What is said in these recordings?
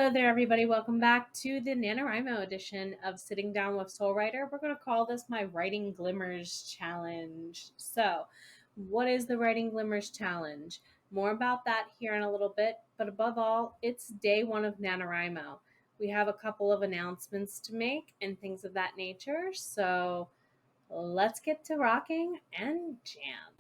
Hello there, everybody. Welcome back to the NaNoWriMo edition of Sitting Down with Soul Writer. We're going to call this my Writing Glimmers Challenge. So, what is the Writing Glimmers Challenge? More about that here in a little bit, but above all, it's day one of NaNoWriMo. We have a couple of announcements to make and things of that nature, so let's get to rocking and jam.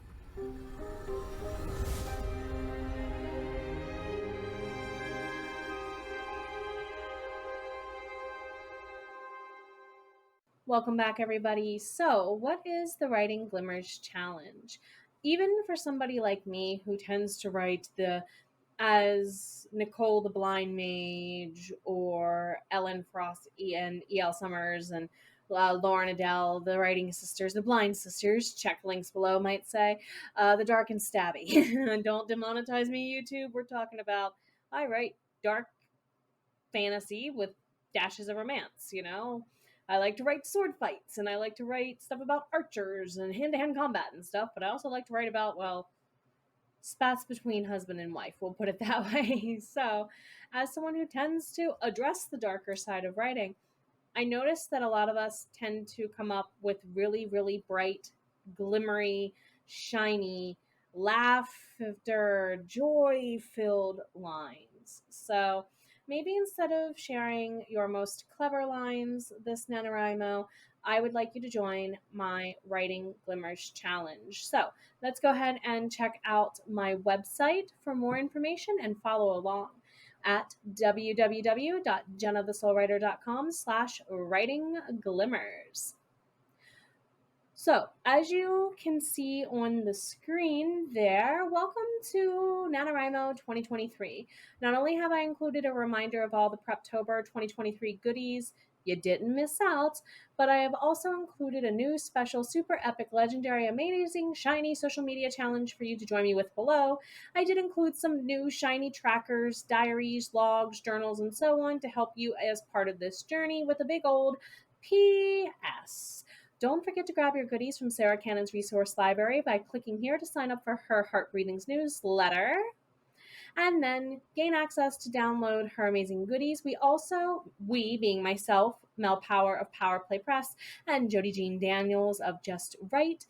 Welcome back, everybody. So, what is the Writing Glimmers Challenge? Even for somebody like me who tends to write as Nicole the Blind Mage or Ellen Frost and E.L. Summers and Lauren Adele, the writing sisters, the blind sisters, check links below, might say, the dark and stabby. Don't demonetize me, YouTube. We're talking about, I write dark fantasy with dashes of romance, I like to write sword fights, and I like to write stuff about archers and hand-to-hand combat and stuff, but I also like to write about, spats between husband and wife, we'll put it that way. So, as someone who tends to address the darker side of writing, I notice that a lot of us tend to come up with really, really bright, glimmery, shiny, laughter, joy-filled lines. So, maybe instead of sharing your most clever lines this NaNoWriMo, I would like you to join my Writing Glimmers Challenge. So let's go ahead and check out my website for more information and follow along at www.jennathesoulwriter.com/writingglimmers. So, as you can see on the screen there, welcome to NaNoWriMo 2023. Not only have I included a reminder of all the Preptober 2023 goodies you didn't miss out, but I have also included a new special super epic legendary amazing shiny social media challenge for you to join me with below. I did include some new shiny trackers, diaries, logs, journals, and so on to help you as part of this journey with a big old PS. Don't forget to grab your goodies from Sarah Cannon's resource library by clicking here to sign up for her Heart Breathings newsletter, and then gain access to download her amazing goodies. We being myself, Mel Power of Power Play Press, and Jody Jean Daniels of Just Right,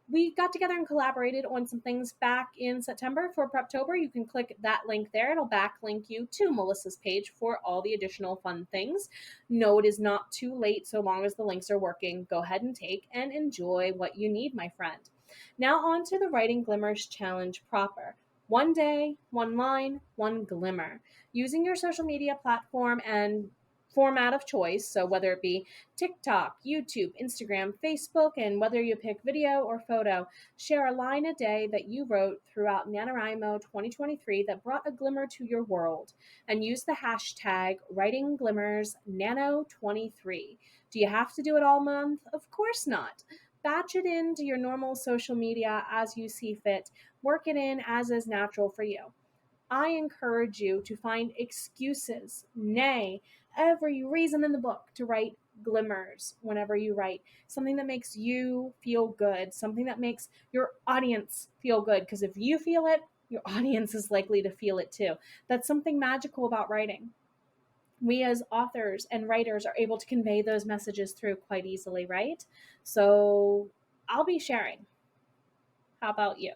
we got together and collaborated on some things back in September for Preptober. You can click that link there. It'll backlink you to Melissa's page for all the additional fun things. No, it is not too late so long as the links are working. Go ahead and take and enjoy what you need, my friend. Now on to the Writing Glimmers Challenge proper. One day, one line, one glimmer. Using your social media platform and format of choice, so whether it be TikTok, YouTube, Instagram, Facebook, and whether you pick video or photo, share a line a day that you wrote throughout NaNoWriMo 2023 that brought a glimmer to your world, and use the hashtag WritingGlimmersNano23. Do you have to do it all month? Of course not. Batch it into your normal social media as you see fit. Work it in as is natural for you. I encourage you to find excuses, nay, every reason in the book to write glimmers whenever you write. Something that makes you feel good, something that makes your audience feel good, because if you feel it, your audience is likely to feel it too. That's something magical about writing. We as authors and writers are able to convey those messages through quite easily, right? So I'll be sharing. How about you?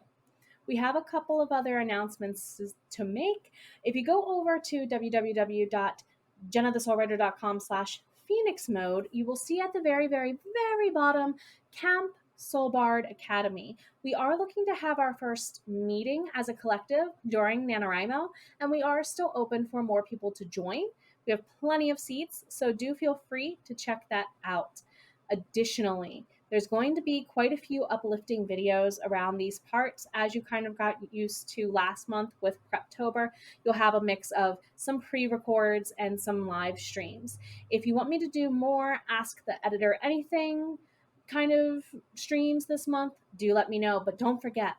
We have a couple of other announcements to make. If you go over to www.jennathesoulwriter.com/Phoenix mode, you will see at the very, very, very bottom, Camp Soulbard Academy. We are looking to have our first meeting as a collective during NaNoWriMo, and we are still open for more people to join. We have plenty of seats, so do feel free to check that out. Additionally, there's going to be quite a few uplifting videos around these parts. As you kind of got used to last month with Preptober, you'll have a mix of some pre-records and some live streams. If you want me to do more Ask the Editor Anything kind of streams this month, do let me know. But don't forget,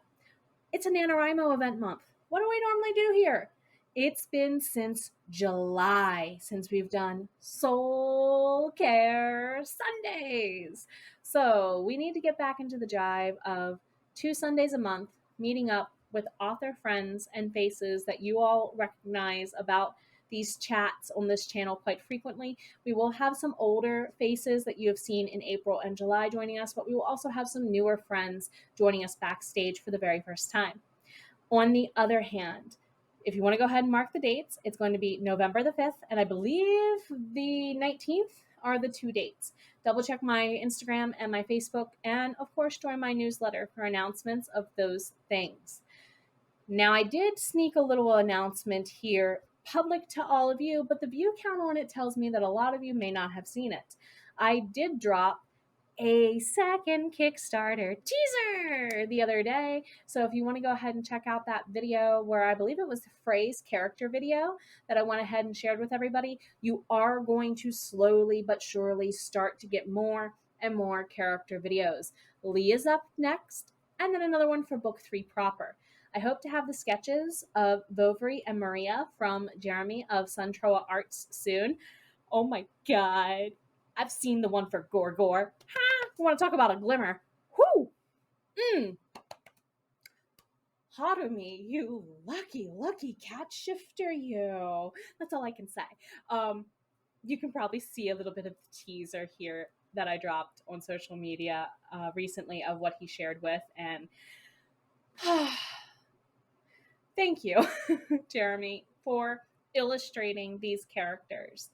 it's a NaNoWriMo event month. What do I normally do here? It's been since July since we've done Soul Care Sundays. So we need to get back into the jive of 2 Sundays a month, meeting up with author friends and faces that you all recognize about these chats on this channel quite frequently. We will have some older faces that you have seen in April and July joining us, but we will also have some newer friends joining us backstage for the very first time. On the other hand, if you want to go ahead and mark the dates, it's going to be November the 5th, and I believe the 19th are the 2 dates. Double check my Instagram and my Facebook, and of course, join my newsletter for announcements of those things. Now, I did sneak a little announcement here, public to all of you, but the view count on it tells me that a lot of you may not have seen it. I did drop a second Kickstarter teaser the other day. So if you want to go ahead and check out that video where I believe it was the Frey's character video that I went ahead and shared with everybody, you are going to slowly but surely start to get more and more character videos. Lee is up next, and then another one for book 3 proper. I hope to have the sketches of Vovry and Maria from Jeremy of Suntroa Arts soon. Oh my God. I've seen the one for Gorgor. Ha! You want to talk about a glimmer? Whoo! Harumi, you lucky cat shifter, you. That's all I can say. You can probably see a little bit of the teaser here that I dropped on social media recently of what he shared with, and thank you, Jeremy, for illustrating these characters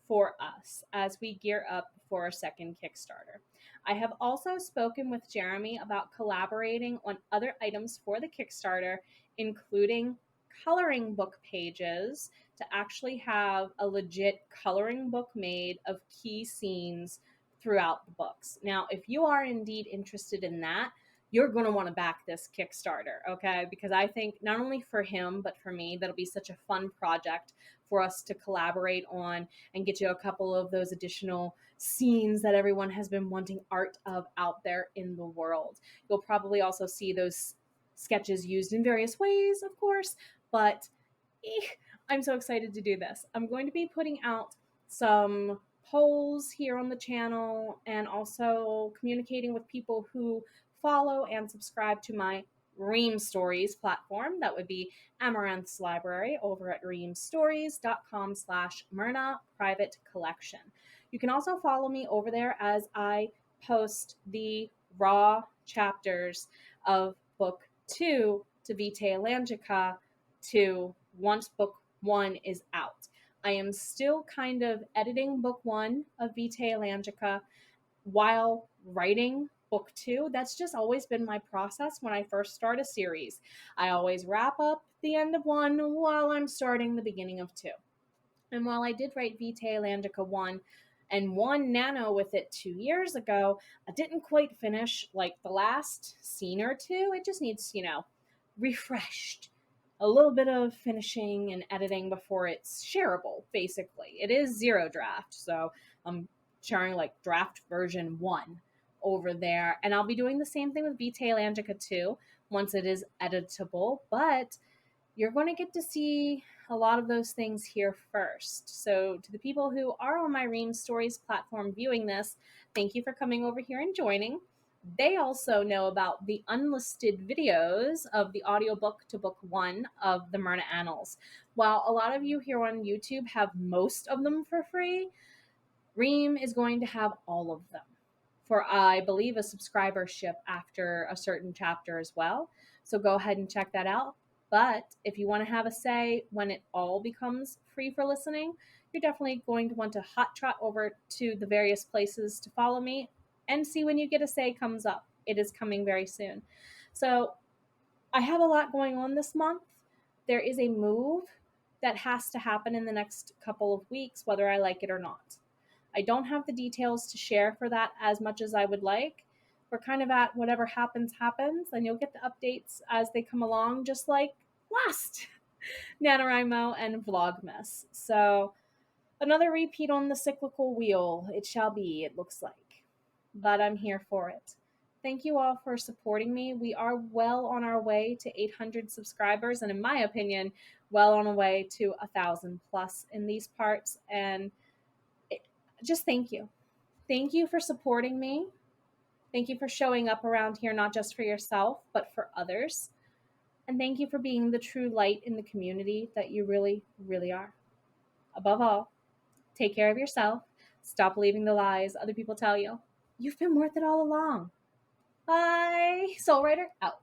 for us as we gear up for our second Kickstarter. I have also spoken with Jeremy about collaborating on other items for the Kickstarter, including coloring book pages to actually have a legit coloring book made of key scenes throughout the books. Now, if you are indeed interested in that, you're going to want to back this Kickstarter, okay? Because I think not only for him, but for me, that'll be such a fun project for us to collaborate on and get you a couple of those additional scenes that everyone has been wanting art of out there in the world. You'll probably also see those sketches used in various ways, of course, but I'm so excited to do this. I'm going to be putting out some polls here on the channel and also communicating with people who follow and subscribe to my Ream Stories platform. That would be Amaranth's Library over at reamstories.com/Myrna Private Collection. You can also follow me over there as I post the raw chapters of book 2 to Vitae Elangica to once book 1 is out. I am still kind of editing book 1 of Vitae Elangica while writing book 2. That's just always been my process when I first start a series. I always wrap up the end of 1 while I'm starting the beginning of 2. And while I did write Vitae Elangica 1 and 1 NaNo with it 2 years ago, I didn't quite finish like the last scene or 2. It just needs, refreshed. A little bit of finishing and editing before it's shareable, basically. It is 0 draft, so I'm sharing like draft version 1 over there. And I'll be doing the same thing with Vitae Elangica 2 once it is editable, but you're going to get to see a lot of those things here first. So to the people who are on my Ream Stories platform viewing this, thank you for coming over here and joining. They also know about the unlisted videos of the audiobook to book 1 of the Myrna Annals. While a lot of you here on YouTube have most of them for free, Ream is going to have all of them for, I believe, a subscribership after a certain chapter as well. So go ahead and check that out. But if you want to have a say when it all becomes free for listening, you're definitely going to want to hot trot over to the various places to follow me and see when you get a say comes up. It is coming very soon. So I have a lot going on this month. There is a move that has to happen in the next couple of weeks, whether I like it or not. I don't have the details to share for that as much as I would like. We're kind of at whatever happens, and you'll get the updates as they come along, just like last NaNoWriMo and Vlogmas. So another repeat on the cyclical wheel. It shall be, it looks like. But I'm here for it. Thank you all for supporting me. We are well on our way to 800 subscribers, and in my opinion, well on our way to 1,000 plus in these parts. And just thank you. Thank you for supporting me. Thank you for showing up around here, not just for yourself, but for others. And thank you for being the true light in the community that you really, really are. above all, take care of yourself. Stop believing the lies other people tell you. You've been worth it all along. Bye. Soul Writer out.